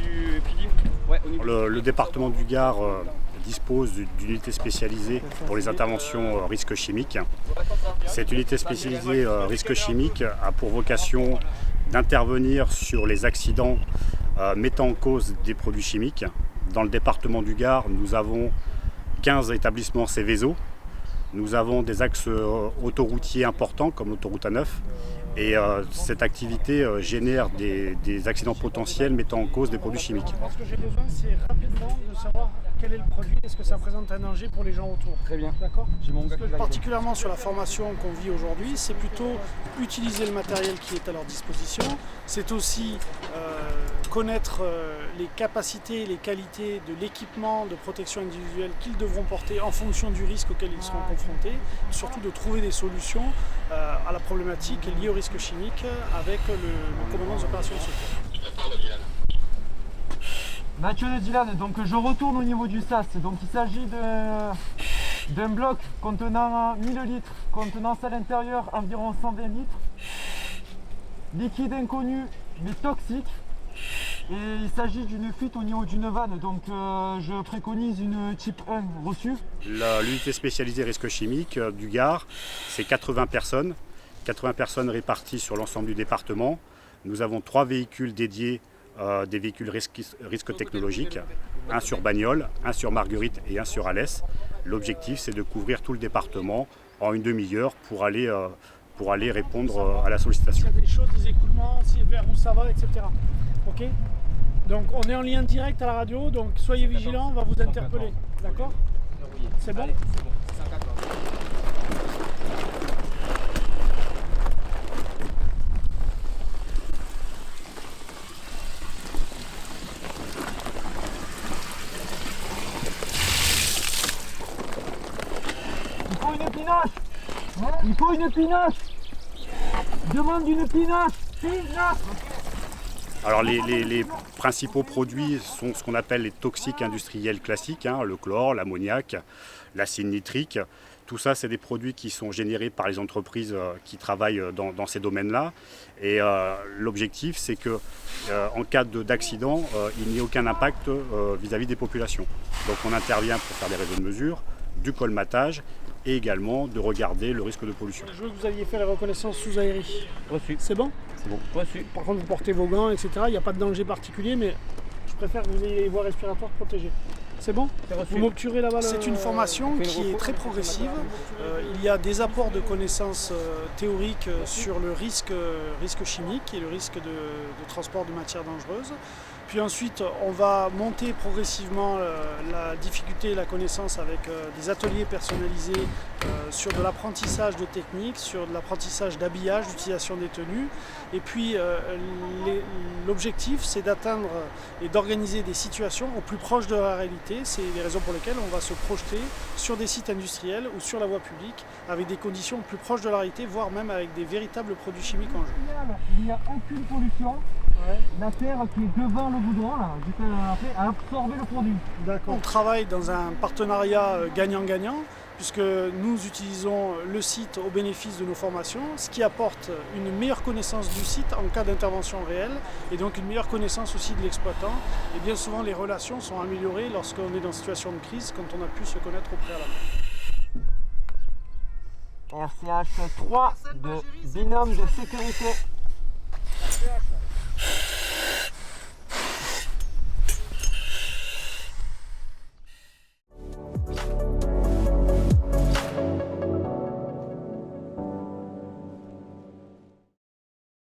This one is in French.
du pilier. Ouais, le département du Gard dispose d'une unité spécialisée pour les interventions risques chimiques. Cette unité spécialisée risques chimiques a pour vocation d'intervenir sur les accidents mettant en cause des produits chimiques. Dans le département du Gard, nous avons 15 établissements Céveso. Nous avons des axes autoroutiers importants comme l'autoroute A9 et cette activité génère des accidents potentiels mettant en cause des produits chimiques. Ce que j'ai besoin, c'est rapidement de savoir quel est le produit, est-ce que ça présente un danger pour les gens autour. Très bien. D'accord. J'ai mon gars qui va particulièrement sur la formation qu'on vit aujourd'hui, c'est plutôt utiliser le matériel qui est à leur disposition. C'est aussi connaître les capacités et les qualités de l'équipement de protection individuelle qu'ils devront porter en fonction du risque auquel ils seront confrontés. Surtout de trouver des solutions à la problématique liée au risque chimique avec le commandant des opérations de secours. Mathieu de Dylan, donc je retourne au niveau du SAS. Donc il s'agit d'un bloc contenant 1000 litres, contenance à l'intérieur environ 120 litres, liquide inconnu mais toxique. Et il s'agit d'une fuite au niveau d'une vanne, donc je préconise une type 1 reçue. L'unité spécialisée risque chimique du Gard, c'est 80 personnes réparties sur l'ensemble du département. Nous avons 3 véhicules dédiés, des véhicules risques technologiques, un sur Bagnoles, un sur Marguerite et un sur Alès. L'objectif, c'est de couvrir tout le département en une demi-heure pour aller répondre à la sollicitation. Il y a des choses, des écoulements, vers où ça va, etc. Ok. Donc on est en lien direct à la radio, donc soyez vigilants, on va vous interpeller. D'accord? C'est bon? Allez, c'est bon, 114. Il faut une pinache. Il faut une pinache. Demande une pinache. Alors les principaux produits sont ce qu'on appelle les toxiques industriels classiques, le chlore, l'ammoniac, l'acide nitrique. Tout ça, c'est des produits qui sont générés par les entreprises qui travaillent dans ces domaines-là. Et l'objectif, c'est qu'en cas d'accident, il n'y ait aucun impact vis-à-vis des populations. Donc on intervient pour faire des réseaux de mesure, du colmatage et également de regarder le risque de pollution. Je veux que vous alliez faire la reconnaissance sous aérie. Reçu. C'est bon? C'est bon. Reçu. Par contre, vous portez vos gants, etc. Il n'y a pas de danger particulier, mais je préfère que vous ayez les voies respiratoires protégées. C'est bon? Vous m'obturez là-bas. C'est une formation qui est très progressive. Il y a des apports de connaissances théoriques sur le risque chimique et le risque de transport de matières dangereuses. Puis ensuite, on va monter progressivement la difficulté et la connaissance avec des ateliers personnalisés sur de l'apprentissage de techniques, sur de l'apprentissage d'habillage, d'utilisation des tenues. Et puis, l'objectif, c'est d'atteindre et d'organiser des situations au plus proche de la réalité. C'est les raisons pour lesquelles on va se projeter sur des sites industriels ou sur la voie publique avec des conditions plus proches de la réalité, voire même avec des véritables produits chimiques en jeu. Il n'y a aucune pollution. La terre qui est devant le goudron, là, juste après, a absorbé le produit. D'accord. On travaille dans un partenariat gagnant-gagnant, puisque nous utilisons le site au bénéfice de nos formations, ce qui apporte une meilleure connaissance du site en cas d'intervention réelle, et donc une meilleure connaissance aussi de l'exploitant. Et bien souvent, les relations sont améliorées lorsqu'on est dans une situation de crise, quand on a pu se connaître au préalable. RCH 3 de binôme de sécurité. RCH.